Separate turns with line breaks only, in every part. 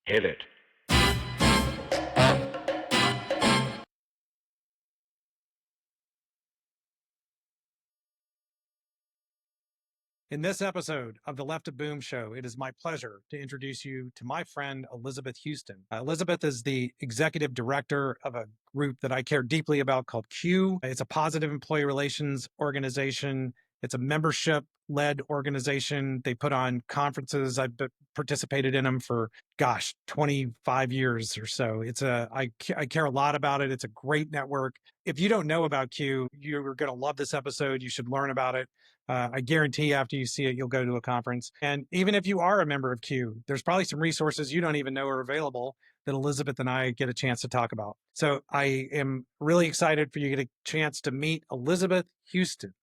Hit it.
In this episode of the Left of Boom Show, it is my pleasure to introduce you to my friend, Elizabeth Houston. Elizabeth is the executive director of a group that I care deeply about called Q. It's a positive employee relations organization. It's a membership led organization. They put on conferences. I've participated in them for, 25 years or so. I care a lot about it. It's a great network. If you don't know about Q, you're going to love this episode. You should learn about it. I guarantee after you see it, you'll go to a conference. And even if you are a member of Q, there's probably some resources you don't even know are available that Elizabeth and I get a chance to talk about. So I am really excited for you to get a chance to meet Elizabeth Houston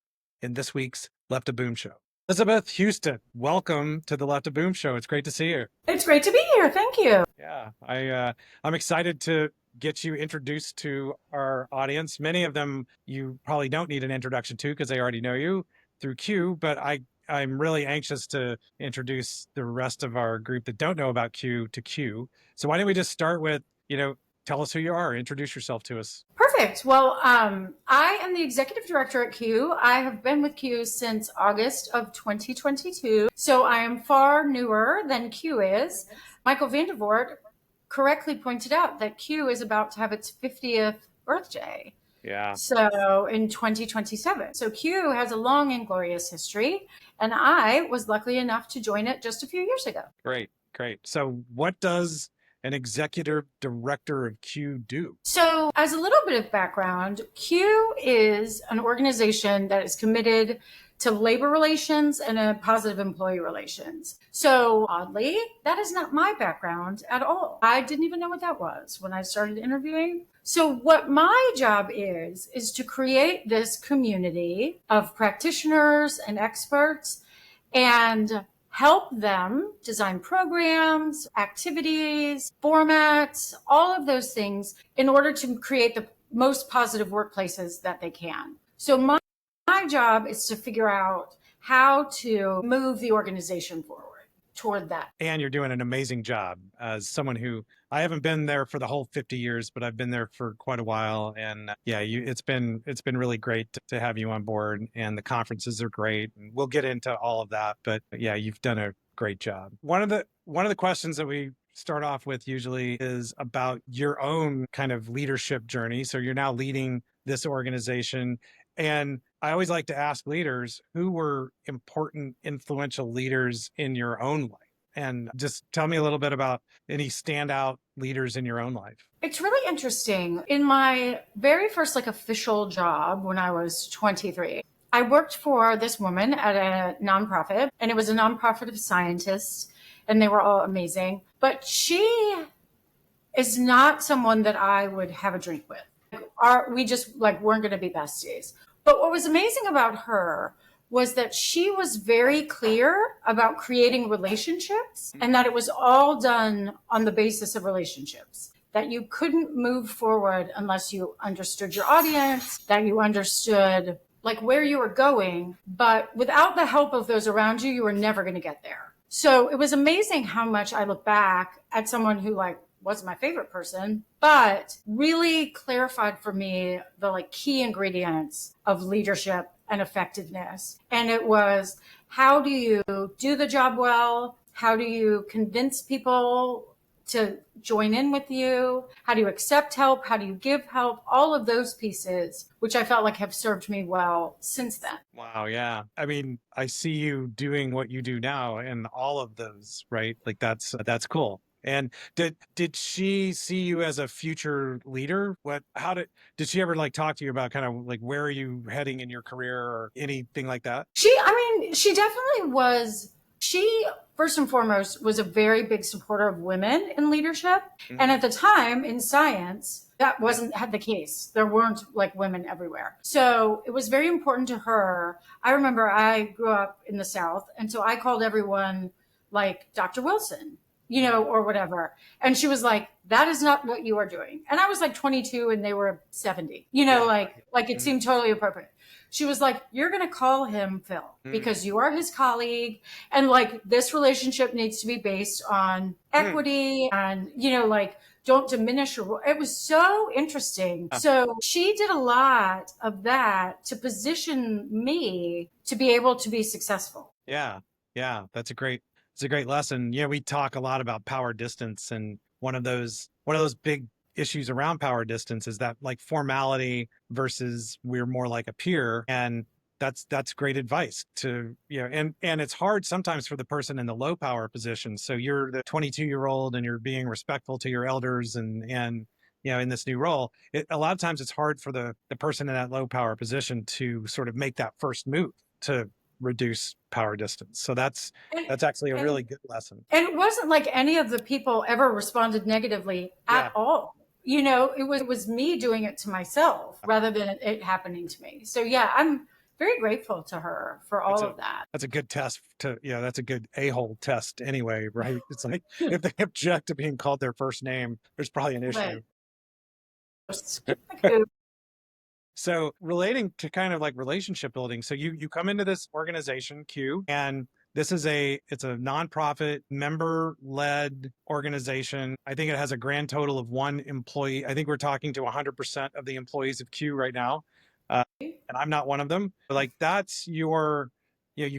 in this week's Left of Boom Show. Elizabeth Houston, welcome to the Left of Boom Show. It's great to see you.
It's great to be here. Thank you.
Yeah, I'm excited to get you introduced to our audience. Many of them you probably don't need an introduction to because they already know you through Q, but I'm really anxious to introduce the rest of our group that don't know about Q to Q. So why don't we just start with, tell us who you are, introduce yourself to us.
Perfect. Well, I am the executive director at Q. I have been with Q since August of 2022. So I am far newer than Q is. Michael Vandervoort correctly pointed out that Q is about to have its 50th birthday.
Yeah.
So in 2027. So Q has a long and glorious history, and I was lucky enough to join it just a few years ago.
Great. So what does an executive director of Q do?
So as a little bit of background, Q is an organization that is committed to labor relations and positive employee relations. So oddly, that is not my background at all. I didn't even know what that was when I started interviewing. So what my job is to create this community of practitioners and experts and help them design programs, activities, formats, all of those things in order to create the most positive workplaces that they can. So my job is to figure out how to move the organization forward toward that.
And you're doing an amazing job as someone who I haven't been there for the whole 50 years, but I've been there for quite a while. And it's been really great to have you on board, and the conferences are great. And we'll get into all of that, but yeah, you've done a great job. One of the questions that we start off with usually is about your own kind of leadership journey. So you're now leading this organization. And I always like to ask leaders, who were important, influential leaders in your own life? And just tell me a little bit about any standout leaders in your own life.
It's really interesting. In my very first official job when I was 23, I worked for this woman at a nonprofit, and it was a nonprofit of scientists, and they were all amazing. But she is not someone that I would have a drink with. We just weren't going to be besties. But what was amazing about her was that she was very clear about creating relationships, and that it was all done on the basis of relationships, that you couldn't move forward unless you understood your audience, that you understood where you were going, but without the help of those around you, you were never going to get there. So it was amazing how much I look back at someone who wasn't my favorite person, but really clarified for me the key ingredients of leadership and effectiveness. And it was, how do you do the job well? How do you convince people to join in with you? How do you accept help? How do you give help? All of those pieces, which I felt have served me well since then.
Wow. Yeah. I mean, I see you doing what you do now and all of those, right? That's cool. And did she see you as a future leader? Did she ever talk to you about kind of where are you heading in your career or anything like that?
She definitely was. She, first and foremost, was a very big supporter of women in leadership. Mm-hmm. And at the time in science, that wasn't the case. There weren't women everywhere. So it was very important to her. I remember I grew up in the South, and so I called everyone Dr. Wilson, or whatever. And she was like, that is not what you are doing. And I was 22 and they were 70, it seemed totally appropriate. She was like, you're going to call him Phil
Mm.
because you are his colleague. And like, this relationship needs to be based on equity and, like, don't diminish your role. It was so interesting. So she did a lot of that to position me to be able to be successful.
Yeah. Yeah. It's a great lesson. Yeah. We talk a lot about power distance, and one of those big issues around power distance is that like formality versus we're more like a peer. And that's great advice to, and it's hard sometimes for the person in the low power position. So you're the 22-year-old and you're being respectful to your elders and, in this new role, a lot of times it's hard for the person in that low power position to sort of make that first move to reduce power distance. So that's actually a really good lesson.
And it wasn't like any of the people ever responded negatively at all. It was me doing it to myself rather than it happening to me. So yeah, I'm very grateful to her for all of that.
That's a good test that's a good a-hole test anyway, right? It's like if they object to being called their first name, there's probably an issue. So relating to kind of like relationship building. So you come into this organization, Q, and it's a nonprofit member-led organization. I think it has a grand total of 1 employee. I think we're talking to 100% of the employees of Q right now. And I'm not one of them. But like that's you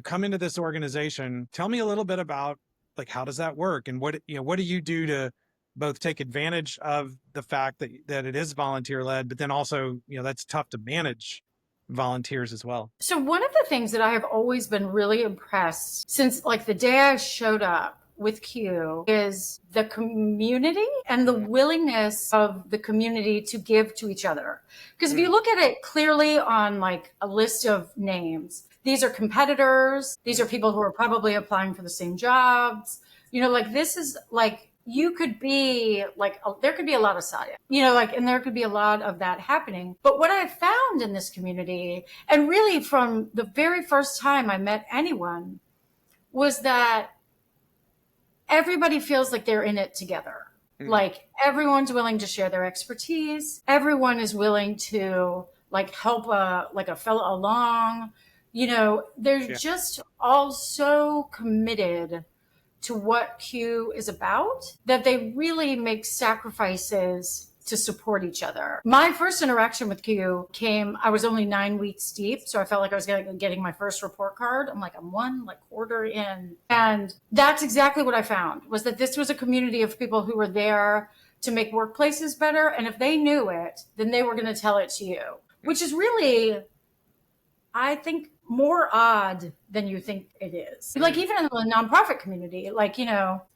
come into this organization. Tell me a little bit about like, how does that work? And what do you do to both take advantage of the fact that it is volunteer led, but then also, that's tough to manage volunteers as well.
So one of the things that I have always been really impressed since like the day I showed up with Q is the community and the willingness of the community to give to each other. Because if you look at it clearly on like a list of names, these are competitors. These are people who are probably applying for the same jobs. Like this is like, you could be like, there could be a lot of side, and there could be a lot of that happening. But what I found in this community, and really from the very first time I met anyone, was that everybody feels like they're in it together. Like everyone's willing to share their expertise. Everyone is willing to like help a fellow along. They're just all so committed to what Q is about that they really make sacrifices to support each other. My first interaction with Q I was only 9 weeks deep. So I felt like I was getting my first report card. I'm like, I'm one quarter in. And that's exactly what I found, was that this was a community of people who were there to make workplaces better. And if they knew it, then they were going to tell it to you, which is really, I think, more odd than you think it is. Like even in the nonprofit community,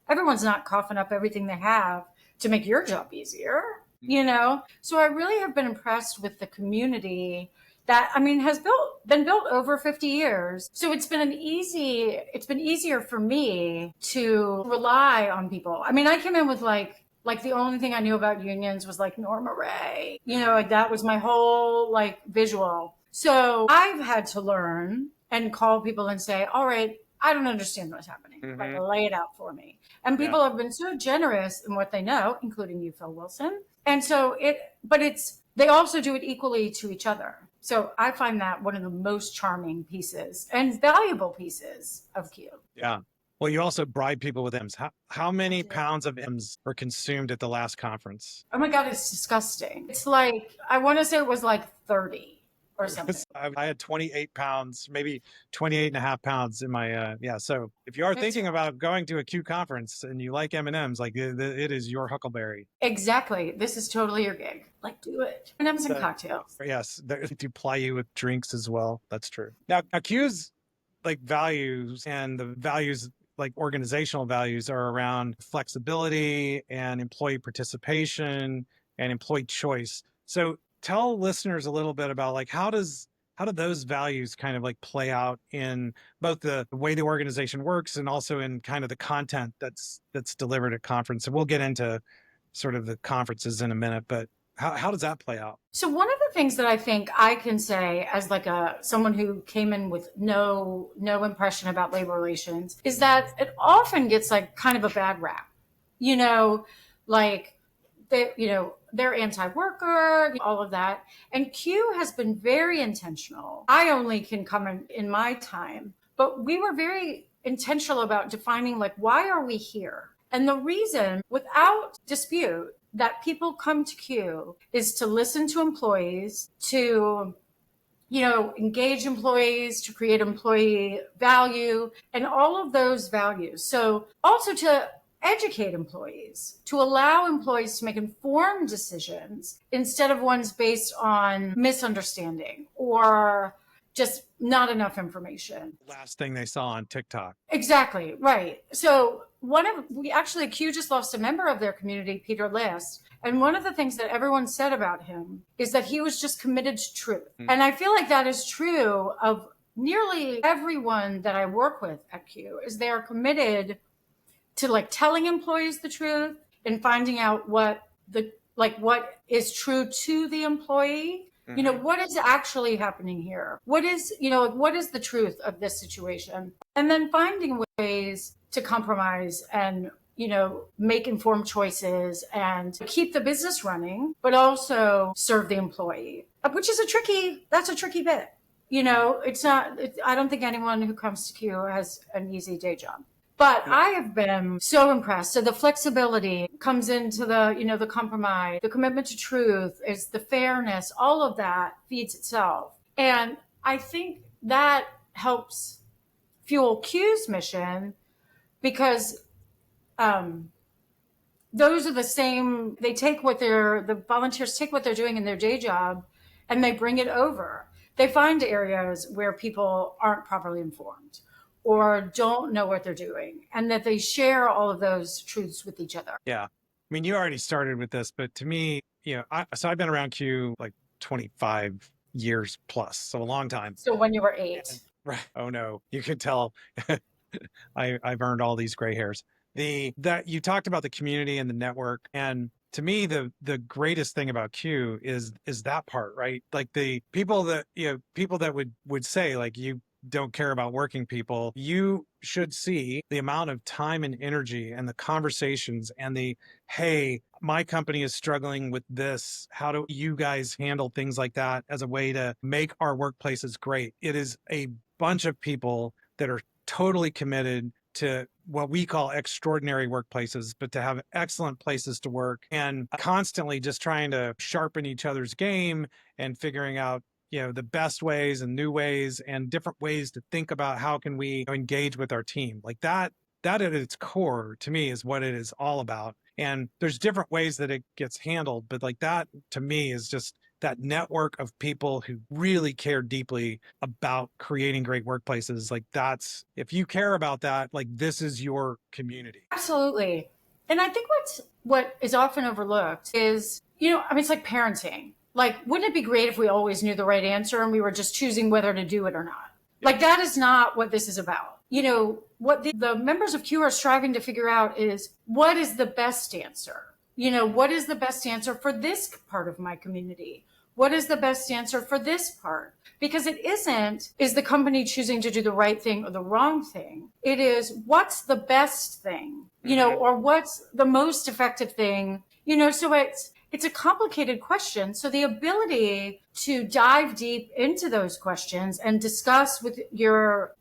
everyone's not coughing up everything they have to make your job easier, So I really have been impressed with the community that, has been built over 50 years. So it's been easier for me to rely on people. I came in with like the only thing I knew about unions was like Norma Ray, that was my whole visual. So I've had to learn and call people and say, all right, I don't understand what's happening. Lay it out for me. And people have been so generous in what they know, including you, Phil Wilson. And so they also do it equally to each other. So I find that one of the most charming pieces and valuable pieces of Q.
Yeah. Well, you also bribe people with M's. How many pounds of M's were consumed at the last conference?
Oh my God, it's disgusting. It's like, I want to say it was like 30. Or something.
I had 28 pounds, maybe 28 and a half pounds in my, So if you are thinking about going to a Q conference and you like M&Ms, like it is your huckleberry.
Exactly. This is totally your gig. Do it. M&Ms and cocktails.
Yes. They ply you with drinks as well. That's true. Now Q's values and the values, organizational values, are around flexibility and employee participation and employee choice. So tell listeners a little bit about how do those values kind of play out in both the way the organization works and also in kind of the content that's delivered at conference. And we'll get into sort of the conferences in a minute, but how does that play out?
So one of the things that I think I can say as someone who came in with no impression about labor relations is that it often gets kind of a bad rap, they're anti-worker, all of that. And Q has been very intentional. I only can comment in my time, but we were very intentional about defining, like, why are we here? And the reason, without dispute, that people come to Q is to listen to employees, to engage employees, to create employee value, and all of those values. So also to educate employees, to allow employees to make informed decisions instead of ones based on misunderstanding or just not enough information.
Last thing they saw on TikTok.
Exactly, right. So Q just lost a member of their community, Peter List. And one of the things that everyone said about him is that he was just committed to truth. And I feel like that is true of nearly everyone that I work with at Q, is they are committed to, like, telling employees the truth and finding out what is true to the employee. What is actually happening here? What is the truth of this situation? And then finding ways to compromise and, make informed choices and keep the business running, but also serve the employee, which is a tricky bit. I don't think anyone who comes to Q has an easy day job. But I have been so impressed. So the flexibility comes into the compromise, the commitment to truth, is the fairness, all of that feeds itself. And I think that helps fuel Q's mission, because those are the same, the volunteers take what they're doing in their day job and they bring it over. They find areas where people aren't properly informed or don't know what they're doing, and that they share all of those truths with each other.
Yeah. I mean, you already started with this, but to me, so I've been around Q like 25 years plus, so a long time.
So when you were 8.
Right. Oh no, you could tell I've earned all these gray hairs. That you talked about the community and the network, and to me, the greatest thing about Q is that part, right? Like the people that would say, like, you don't care about working people. You should see the amount of time and energy and the conversations and hey, my company is struggling with this. How do you guys handle things like that as a way to make our workplaces great? It is a bunch of people that are totally committed to what we call extraordinary workplaces, but to have excellent places to work, and constantly just trying to sharpen each other's game and figuring out the best ways and new ways and different ways to think about how can we engage with our team. Like that at its core, to me, is what it is all about. And there's different ways that it gets handled, but like that to me is just that network of people who really care deeply about creating great workplaces. Like if you care about that, like this is your community.
Absolutely. And I think what is often overlooked is, it's like parenting. Like, wouldn't it be great if we always knew the right answer and we were just choosing whether to do it or not? Yeah. Like, that is not what this is about. What the members of Q are striving to figure out is, what is the best answer? What is the best answer for this part of my community? What is the best answer for this part? Because it isn't, is the company choosing to do the right thing or the wrong thing? It is, what's the best thing, or what's the most effective thing? So it's a complicated question. So the ability to dive deep into those questions and discuss with your,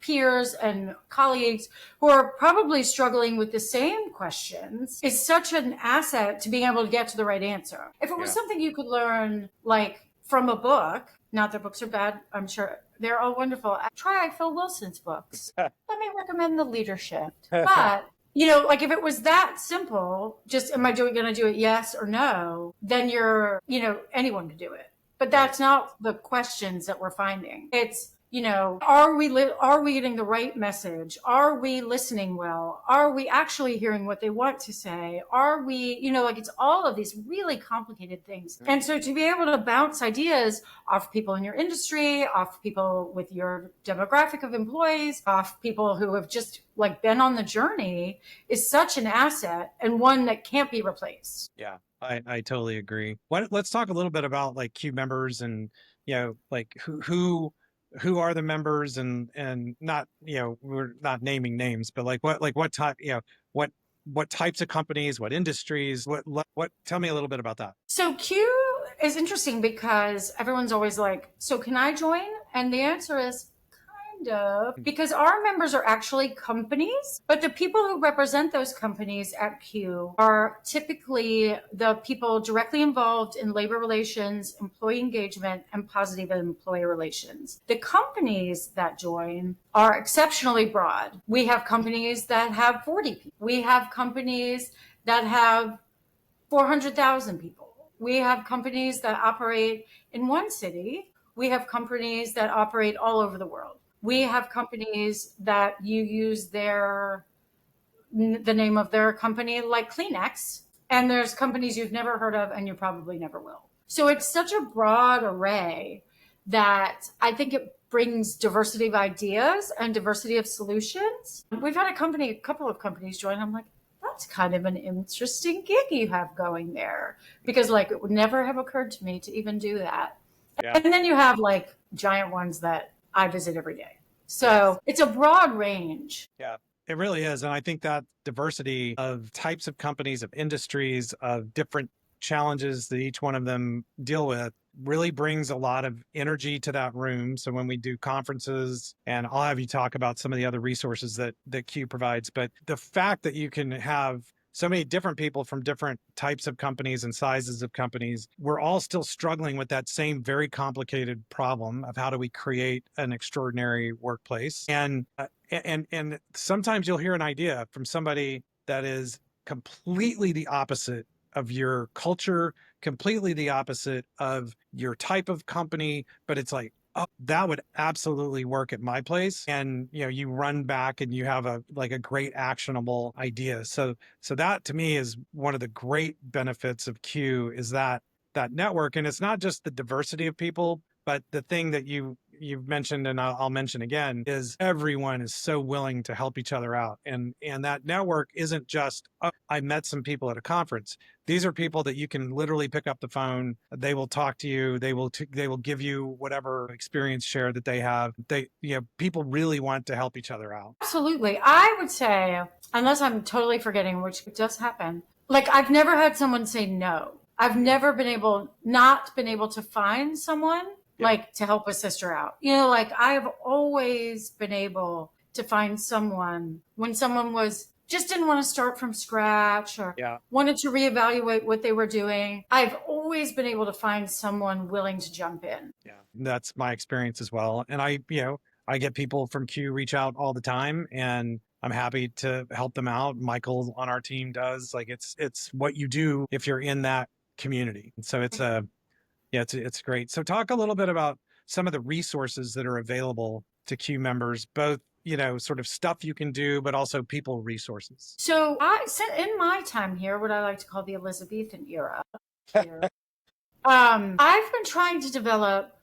peers and colleagues who are probably struggling with the same questions is such an asset to being able to get to the right answer. If it was something you could learn, like, from a book, not that books are bad, I'm sure they're all wonderful. Try Phil Wilson's books. Let me recommend The Leadership. But like, if it was that simple, just, am I going to do it yes or no? Then anyone can do it. But that's not the questions that we're finding. It's, are we getting the right message? Are we listening well? Are we actually hearing what they want to say? Are we, it's all of these really complicated things. And so to be able to bounce ideas off people in your industry, off people with your demographic of employees, off people who have just been on the journey is such an asset, and one that can't be replaced.
Yeah, I totally agree. Let's talk a little bit about Q members and, who are the members and not, we're not naming names, but what type, what what types of companies, what industries, what, tell me a little bit about that.
So Q is interesting because everyone's always like, so can I join? And the answer is kind of, because our members are actually companies, but the people who represent those companies at Q are typically the people directly involved in labor relations, employee engagement, and positive employee relations. The companies that join are exceptionally broad. We have companies that have 40 people. We have companies that have 400,000 people. We have companies that operate in one city. We have companies that operate all over the world. We have companies that you use the name of their company, like Kleenex, and there's companies you've never heard of and you probably never will. So it's such a broad array that I think it brings diversity of ideas and diversity of solutions. We've had a couple of companies join. I'm like, that's kind of an interesting gig you have going there, because like it would never have occurred to me to even do that.
Yeah.
And then you have like giant ones that I visit every day. So it's a broad range.
Yeah, it really is. And I think that diversity of types of companies, of industries, of different challenges that each one of them deal with really brings a lot of energy to that room. So when we do conferences, and I'll have you talk about some of the other resources that Q provides, but the fact that you can have so many different people from different types of companies and sizes of companies, we're all still struggling with that same very complicated problem of how do we create an extraordinary workplace. And sometimes you'll hear an idea from somebody that is completely the opposite of your culture, completely the opposite of your type of company, but it's like, oh, that would absolutely work at my place. And you run back and you have a great actionable idea. So that to me is one of the great benefits of Q, is that network. And it's not just the diversity of people, but the thing that you've mentioned, and I'll mention again, is everyone is so willing to help each other out. And that network isn't just, oh, I met some people at a conference. These are people that you can literally pick up the phone. They will talk to you. They will give you whatever experience share that they have. People really want to help each other out.
Absolutely. I would say, unless I'm totally forgetting, which does happen, like I've never had someone say no. I've never not been able to find someone like to help a sister out. Like I've always been able to find someone when someone just didn't want to start from scratch or wanted to reevaluate what they were doing. I've always been able to find someone willing to jump in.
Yeah, that's my experience as well. And I get people from Q reach out all the time, and I'm happy to help them out. Michael on our team does. Like it's what you do if you're in that community. And so it's great. So talk a little bit about some of the resources that are available to Q members, both sort of stuff you can do, but also people resources.
So in my time here, what I like to call the Elizabethan era, I've been trying to develop,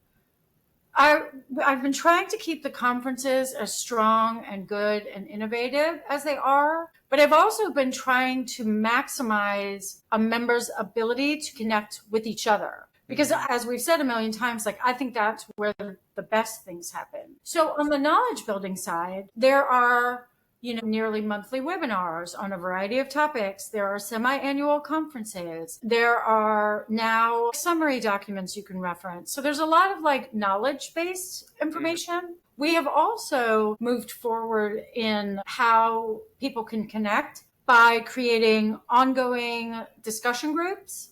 I've been trying to keep the conferences as strong and good and innovative as they are, but I've also been trying to maximize a member's ability to connect with each other. Because as we've said a million times, like I think that's where the best things happen. So on the knowledge building side, there are, nearly monthly webinars on a variety of topics. There are semi-annual conferences. There are now summary documents you can reference. So there's a lot of like knowledge-based information. We have also moved forward in how people can connect by creating ongoing discussion groups.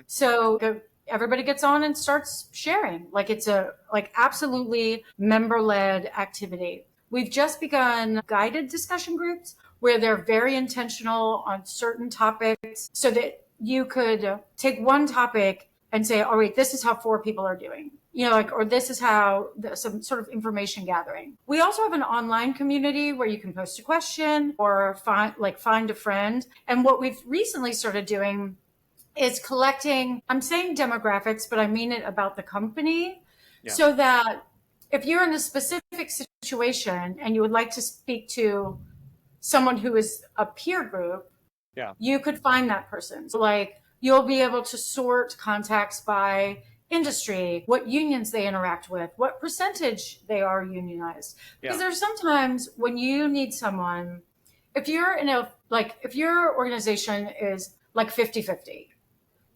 So everybody gets on and starts sharing. Like it's absolutely member-led activity. We've just begun guided discussion groups where they're very intentional on certain topics, so that you could take one topic and say, all right, this is how 4 people are doing, or this is how some sort of information gathering. We also have an online community where you can post a question or find a friend. And what we've recently started doing is collecting, I'm saying demographics, but I mean it about the company, so that if you're in a specific situation and you would like to speak to someone who is a peer group, you could find that person. So like you'll be able to sort contacts by industry, what unions they interact with, what percentage they are unionized. Because there's sometimes when you need someone if you're in a, like, if your organization is like 50-50,
Yeah.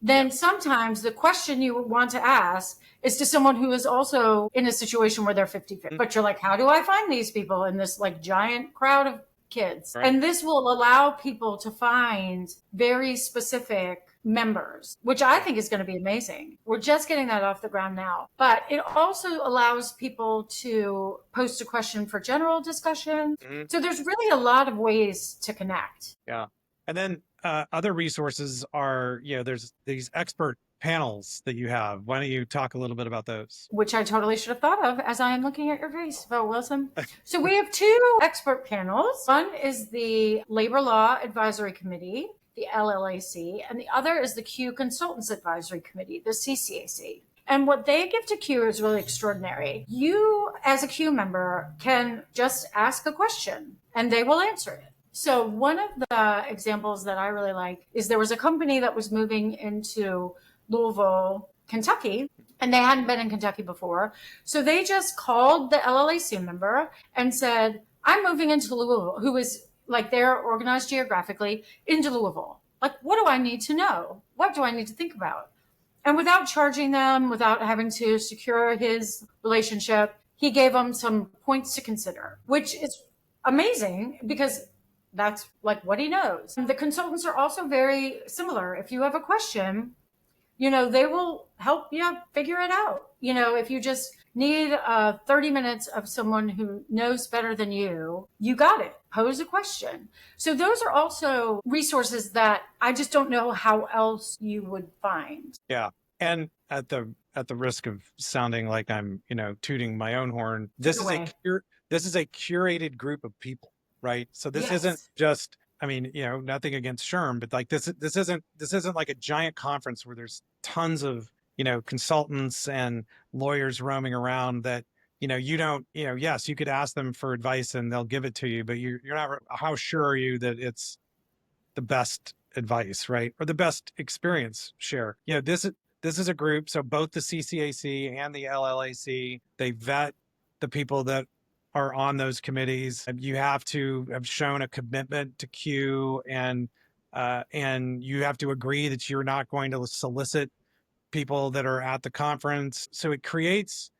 then sometimes the question you want to ask is to someone who is also in a situation where they're 50-50.
Mm.
But you're like, how do I find these people in this like giant crowd of kids?
Right.
And this will allow people to find very specific members, which I think is going to be amazing. We're just getting that off the ground now. But it also allows people to post a question for general discussion.
Mhm.
So there's really a lot of ways to connect.
Yeah. And then other resources are, there's these expert panels that you have. Why don't you talk a little bit about those?
Which I totally should have thought of as I am looking at your face, Phil Wilson. So we have two expert panels. One is the Labor Law Advisory Committee, the LLAC, and the other is the Q Consultants Advisory Committee, the CCAC. And what they give to Q is really extraordinary. You, as a Q member, can just ask a question and they will answer it. So one of the examples that I really like is there was a company that was moving into Louisville, Kentucky, and they hadn't been in Kentucky before. So they just called the LLAC member and said, I'm moving into Louisville, who is like they're organized geographically into Louisville. Like, what do I need to know? What do I need to think about? And without charging them, without having to secure his relationship, he gave them some points to consider, which is amazing because that's like what he knows. The consultants are also very similar. If you have a question, they will help you figure it out. If you just need 30 minutes of someone who knows better than you, you got it. Pose a question. So those are also resources that I just don't know how else you would find.
Yeah. And at the risk of sounding like I'm, tooting my own horn, this is a curated group of people, right? So this isn't just, nothing against SHRM, but like this isn't like a giant conference where there's tons of, consultants and lawyers roaming around that, you don't, yes, you could ask them for advice and they'll give it to you, but you're not, how sure are you that it's the best advice, right? Or the best experience share? This is a group. So both the CCAC and the LLAC, they vet the people that are on those committees. You have to have shown a commitment to Q, and you have to agree that you're not going to solicit people that are at the conference. So it creates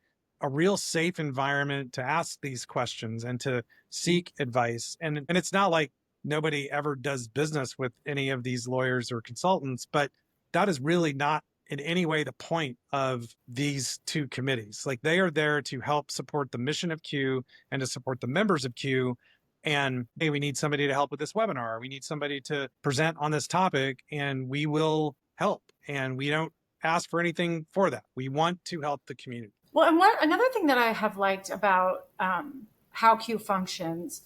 a real safe environment to ask these questions and to seek advice. And it's not like nobody ever does business with any of these lawyers or consultants, but that is really not in any way the point of these two committees. Like, they are there to help support the mission of Q and to support the members of Q. And hey, we need somebody to help with this webinar. We need somebody to present on this topic, and we will help. And we don't ask for anything for that. We want to help the community.
Well, and another thing that I have liked about how Q functions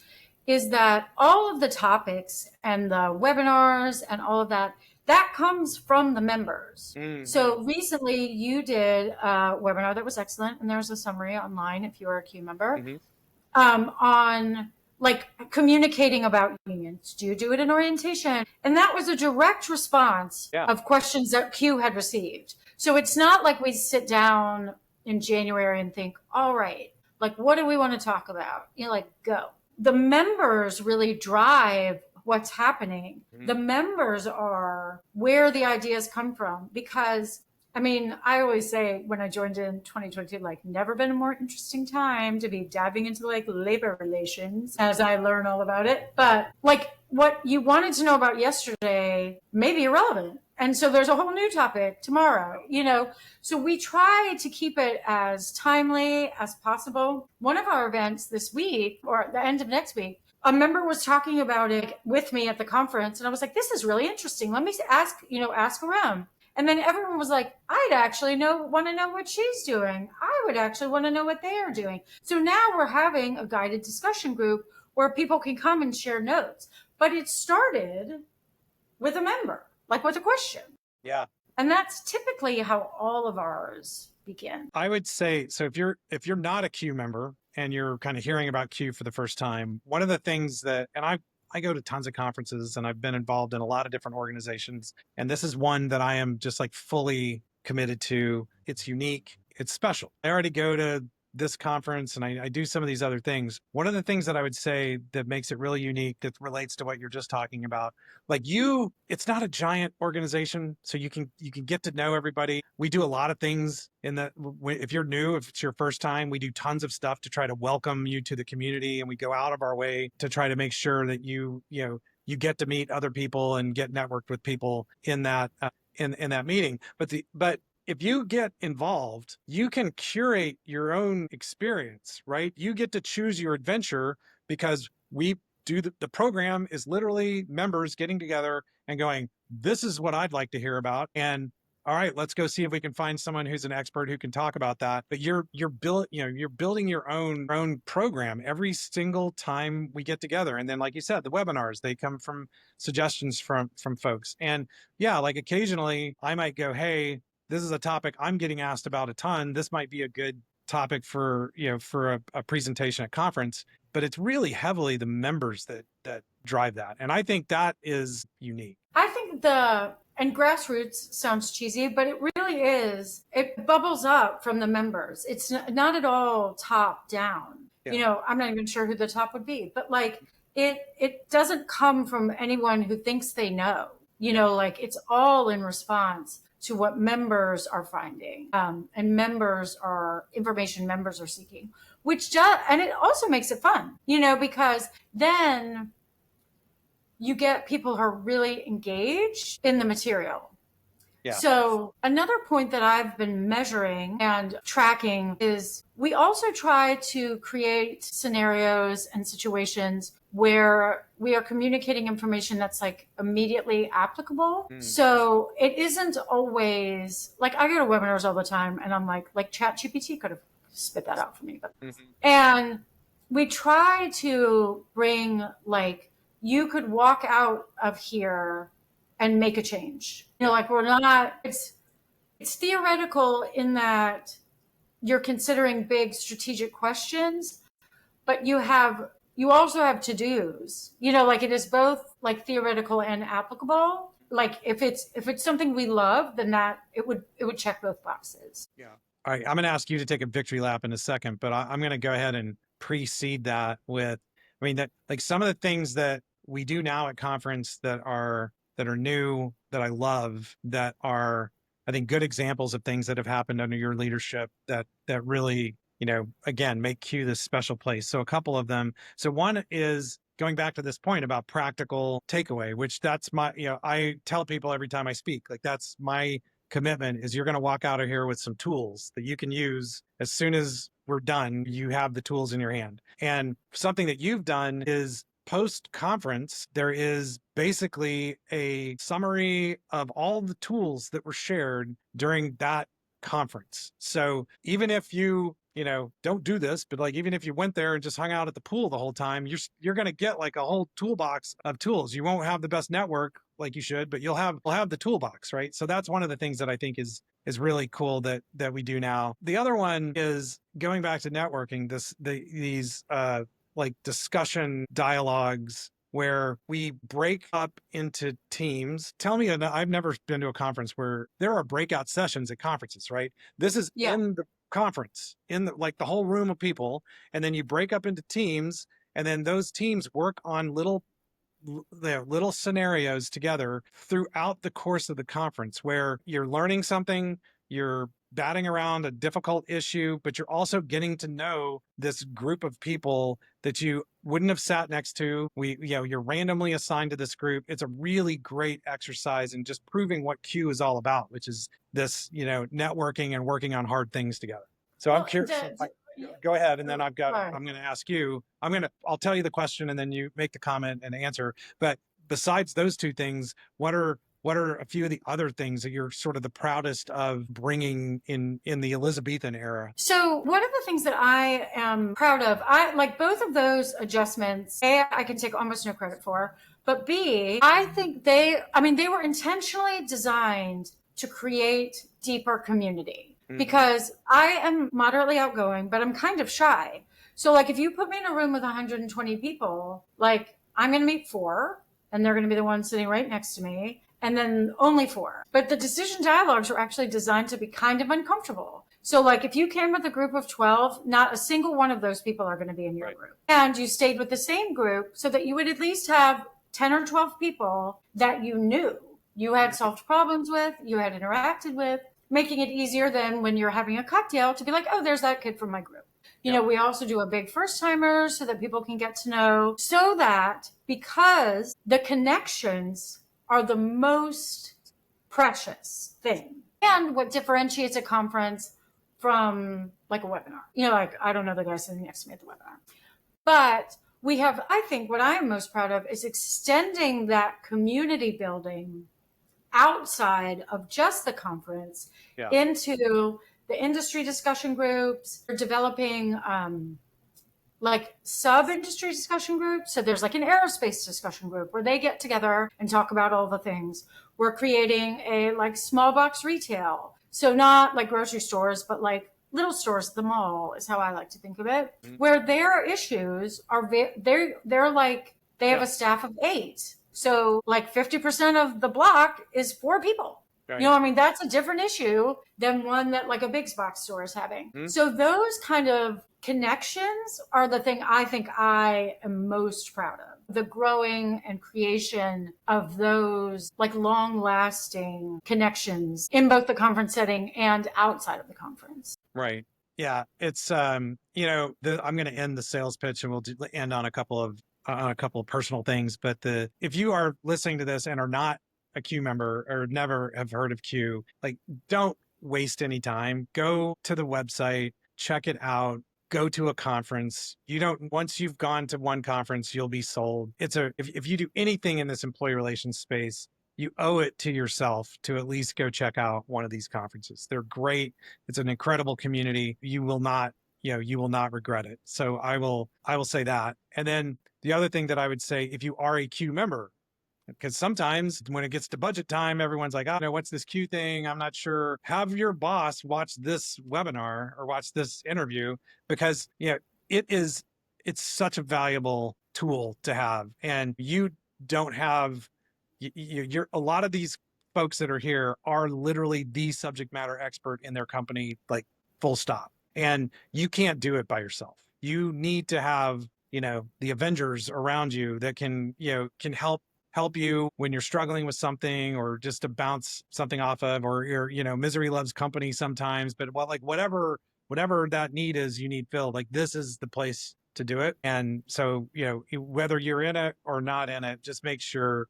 is that all of the topics and the webinars and all of that comes from the members. Mm-hmm. So recently you did a webinar that was excellent, and there's a summary online if you're a Q member, mm-hmm. On like communicating about unions. Do you do it in orientation? And that was a direct response of questions that Q had received. So it's not like we sit down in January and think, all right, like, what do we want to talk about? Like, go. The members really drive what's happening. Mm-hmm. The members are where the ideas come from, because I always say when I joined in 2022, like, never been a more interesting time to be diving into like labor relations as I learn all about it. But like, what you wanted to know about yesterday may be irrelevant. And so there's a whole new topic tomorrow, so we try to keep it as timely as possible. One of our events this week, or at the end of next week, a member was talking about it with me at the conference. And I was like, this is really interesting. Let me ask around. And then everyone was like, I'd actually want to know what she's doing. I would actually want to know what they are doing. So now we're having a guided discussion group where people can come and share notes. But it started with a member, like with a question.
Yeah. And
that's typically how all of ours begin.
I would say, so if you're not a Q member and you're kind of hearing about Q for the first time, one of the things that, and I go to tons of conferences and I've been involved in a lot of different organizations, and this is one that I am just like fully committed to. It's unique. It's special. I already go to this conference and I do some of these other things, one of the things that I would say that makes it really unique that relates to what you're just talking about, like it's not a giant organization, so you can get to know everybody. We do a lot of things in that. If you're new, if it's your first time, we do tons of stuff to try to welcome you to the community, and we go out of our way to try to make sure that you get to meet other people and get networked with people in that in that meeting. But if you get involved, you can curate your own experience, right? You get to choose your adventure because we do the program is literally members getting together and going, this is what I'd like to hear about. And all right, let's go see if we can find someone who's an expert who can talk about that. But you're building your own program every single time we get together. And then, like you said, the webinars, they come from suggestions from folks. And yeah, like occasionally I might go, hey, this is a topic I'm getting asked about a ton. This might be a good topic for a presentation at conference, but it's really heavily the members that drive that. And I think that is unique.
I think and grassroots sounds cheesy, but it really is. It bubbles up from the members. It's not at all top down.
Yeah.
I'm not even sure who the top would be, but like it doesn't come from anyone who thinks they know. Like it's all in response to what members are finding, and information members are seeking, and it also makes it fun, because then you get people who are really engaged in the material.
Yeah.
So another point that I've been measuring and tracking is we also try to create scenarios and situations where we are communicating information that's like immediately applicable. So it isn't always like I go to webinars all the time and I'm like ChatGPT could have spit that out for me. But and we try to bring like you could walk out of here and make a change. Like we're not, it's theoretical in that you're considering big strategic questions, but you also have to-dos, like it is both like theoretical and applicable. Like if it's something we love, then it would check both boxes.
Yeah. All right. I'm going to ask you to take a victory lap in a second, but I'm going to go ahead and precede that with, that like some of the things that we do now at conference that are new, that I love, that are, I think, good examples of things that have happened under your leadership that really, again, make Q this special place. So a couple of them. So one is going back to this point about practical takeaway, which that's my, I tell people every time I speak, like that's my commitment is you're going to walk out of here with some tools that you can use as soon as we're done. You have the tools in your hand. And something that you've done is post-conference, there is basically a summary of all the tools that were shared during that conference. So even if you don't do this, but like even if you went there and just hung out at the pool the whole time, you're going to get like a whole toolbox of tools. You won't have the best network like you should, but we'll have the toolbox, right? So that's one of the things that I think is really cool that we do now. The other one is going back to networking. These like discussion dialogues where we break up into teams. Tell me, I've never been to a conference where there are breakout sessions at conferences, right? This is in the conference, in the whole room of people. And then you break up into teams, and then those teams work on little scenarios together throughout the course of the conference where you're learning something, you're batting around a difficult issue, but you're also getting to know this group of people that you wouldn't have sat next to. You're randomly assigned to this group. It's a really great exercise in just proving what Q is all about, which is this, networking and working on hard things together. So I'm curious. Go ahead. And then I'm going to ask you, I'll tell you the question and then you make the comment and answer. But besides those two things, what are a few of the other things that you're sort of the proudest of bringing in the Elizabethan era?
So one of the things that I am proud of, I like both of those adjustments. A, I can take almost no credit for, but B, I think they were intentionally designed to create deeper community. Because I am moderately outgoing, but I'm kind of shy. So like if you put me in a room with 120 people, like I'm going to meet 4 and they're going to be the ones sitting right next to me. And then only 4. But the decision dialogues were actually designed to be kind of uncomfortable. So like if you came with a group of 12, not a single one of those people are going to be in your group. And you stayed with the same group so that you would at least have 10 or 12 people that you knew you had solved problems with, you had interacted with, making it easier than when you're having a cocktail to be like, oh, there's that kid from my group. You know, we also do a big first timers so that people can get to know, so that because the connections are the most precious thing. And what differentiates a conference from like a webinar. You know, like I don't know the guy sitting next to me at the webinar. But we have, I think what I am most proud of is extending that community building outside of just the conference into the industry discussion groups. We're developing like sub-industry discussion groups. So there's like an aerospace discussion group where they get together and talk about all the things. We're creating a like small box retail. So not like grocery stores, but like little stores at the mall is how I like to think of it, where their issues are, they're like, they have a staff of 8. So like 50% of the block is 4 people. Right. You know, I mean, that's a different issue than one that like a big box store is having. So those kind of connections are the thing I think I am most proud of. The growing and creation of those like long lasting connections in both the conference setting and outside of the conference.
Right. Yeah. It's, you know, I'm going to end the sales pitch and we'll end on a couple of personal things. But if you are listening to this and are not a Q member or never have heard of Q, like don't waste any time. Go to the website, check it out. Go to a conference. Once you've gone to one conference, you'll be sold. If you do anything in this employee relations space, you owe it to yourself to at least go check out one of these conferences. They're great. It's an incredible community. You will not regret it. So I will say that. And then the other thing that I would say, if you are a Q member, because sometimes when it gets to budget time, everyone's like, oh, no, what's this Q thing? I'm not sure. Have your boss watch this webinar or watch this interview, because it's such a valuable tool to have. And you don't have, you're a lot of these folks that are here are literally the subject matter expert in their company, like full stop. And you can't do it by yourself. You need to have, the Avengers around you that can help you when you're struggling with something, or just to bounce something off of, or misery loves company sometimes, but whatever that need is, you need filled, like this is the place to do it. And so, whether you're in it or not in it, just make sure,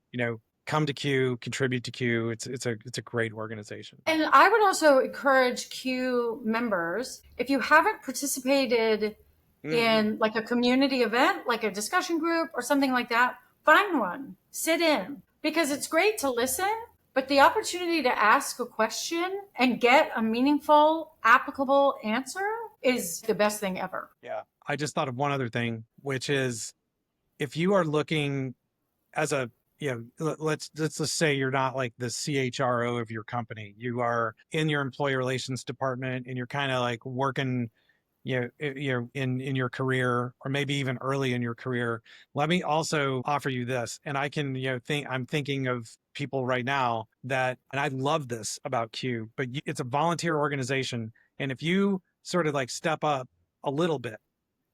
come to Q, contribute to Q. It's a great organization.
And I would also encourage Q members, if you haven't participated in like a community event, like a discussion group or something like that, find one, sit in, because it's great to listen, but the opportunity to ask a question and get a meaningful, applicable answer is the best thing ever.
Yeah. I just thought of one other thing, which is if you are looking as a, let's just say you're not like the CHRO of your company. You are in your employee relations department and you're kind of like working you're in your career, or maybe even early in your career. Let me also offer you this. And I can, I'm thinking of people right now and I love this about Q, but it's a volunteer organization. And if you sort of like step up a little bit,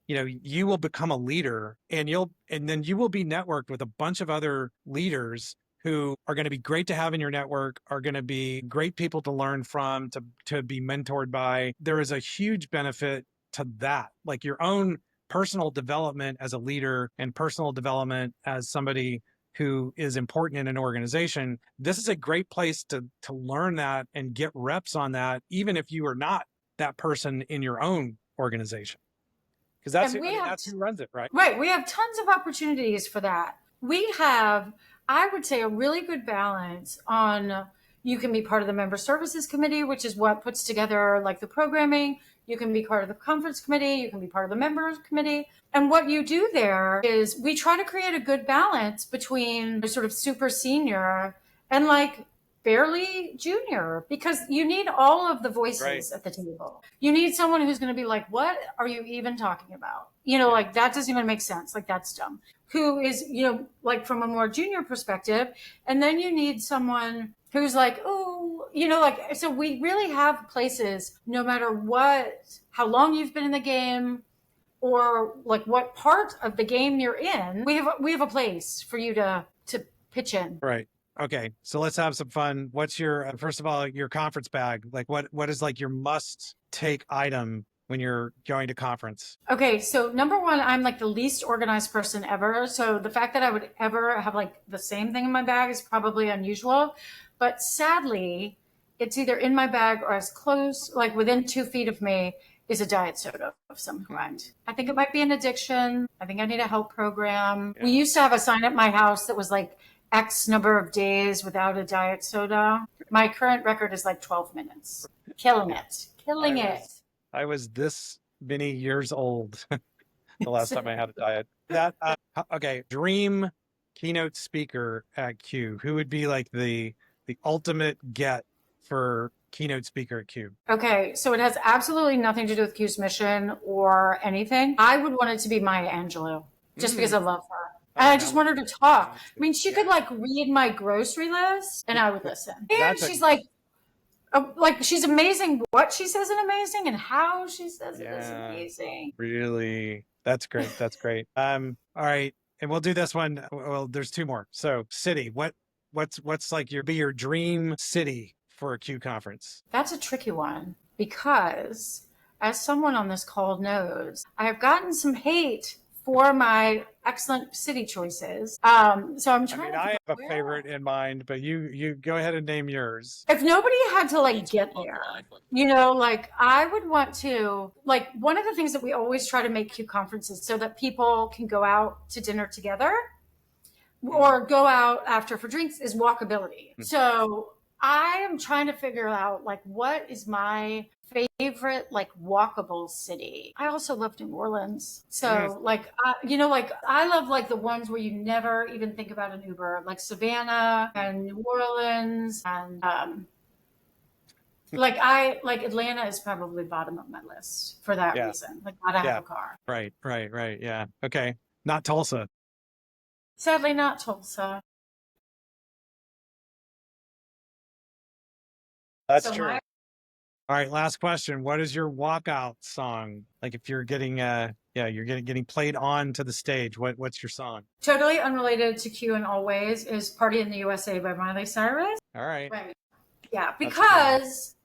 you will become a leader, and then you will be networked with a bunch of other leaders who are going to be great to have in your network, are going to be great people to learn from, to be mentored by. There is a huge benefit to that, like your own personal development as a leader and personal development as somebody who is important in an organization. This is a great place to learn that and get reps on that, even if you are not that person in your own organization. Because that's who runs it, right?
Right. We have tons of opportunities for that. We have, I would say, a really good balance on, you can be part of the member services committee, which is what puts together like the programming. You can be part of the conference committee. You can be part of the members committee. And what you do there is we try to create a good balance between the sort of super senior and like fairly junior, because you need all of the voices at the table. You need someone who's going to be like, what are you even talking about? Like that doesn't even make sense. Like that's dumb. Who is, like from a more junior perspective. And then you need someone who's like, oh, like, so we really have places, no matter how long you've been in the game or like what part of the game you're in, we have a place for you to pitch in.
Right. Okay. So let's have some fun. What's your, first of all, your conference bag? Like what is like your must take item when you're going to conference?
Okay, so number one, I'm like the least organized person ever. So the fact that I would ever have like the same thing in my bag is probably unusual. But sadly, it's either in my bag or as close, like within 2 feet of me, is a diet soda of some kind. I think it might be an addiction. I think I need a help program. We used to have a sign at my house that was like X number of days without a diet soda. My current record is like 12 minutes. Killing it. Killing it.
I was this many years old the last time I had a diet. That okay, dream keynote speaker at Q. Who would be like the ultimate get for keynote speaker at Q?
Okay, so it has absolutely nothing to do with Q's mission or anything. I would want it to be Maya Angelou, just because I love her. And I just want her to talk. I mean, she could like read my grocery list and I would listen. And she's like she's amazing. What she says is amazing, and how she says it is amazing.
Really, that's great. That's great. All right, and we'll do this one. Well, there's two more. So, city. What's like your dream city for a Q conference?
That's a tricky one because, as someone on this call knows, I have gotten some hate for my excellent city choices. So I'm trying
I have a favorite in mind, but you go ahead and name yours.
If nobody had to like get there, like I would want to, like, one of the things that we always try to make Q conferences so that people can go out to dinner together or go out after for drinks is walkability. So I am trying to figure out like what is my favorite like walkable city. I also love New Orleans. So like I love like the ones where you never even think about an Uber, like Savannah and New Orleans, and like Atlanta is probably bottom of my list for that reason. Like gotta have a car.
Right. Yeah. Okay. Not Tulsa.
Sadly not Tulsa.
That's true. All right, last question. What is your walkout song? Like if you're getting you're getting played on to the stage, what's your song?
Totally unrelated to Q in all ways is Party in the USA by Miley Cyrus.
All right.
Yeah, because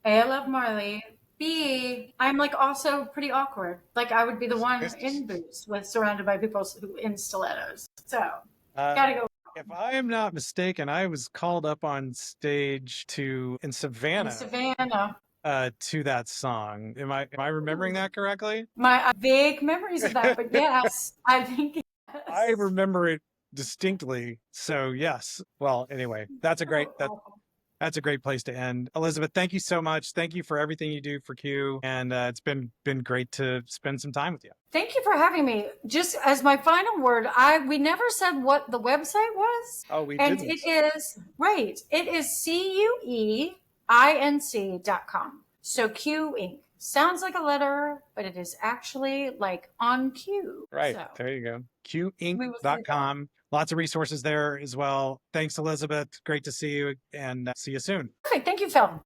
A, I love Marley. B, I'm like also pretty awkward. Like I would be the one in boots surrounded by people in stilettos. So gotta go.
If I am not mistaken, I was called up on stage in Savannah to that song. Am I remembering that correctly?
My vague memories of that, but yes, I think yes.
I remember it distinctly. So yes. Well, anyway, that's a great place to end. Elizabeth, thank you so much. Thank you for everything you do for Q, and it's been great to spend some time with you.
Thank you for having me. Just as my final word, we never said what the website was.
Oh, we
didn't.
And
it is CUEINC.com. So Q Inc. Sounds like a letter, but it is actually like on Q.
Right. So, there you go. QInc.com. Lots of resources there as well. Thanks, Elizabeth. Great to see you, and see you soon.
Perfect. Thank you, Phil.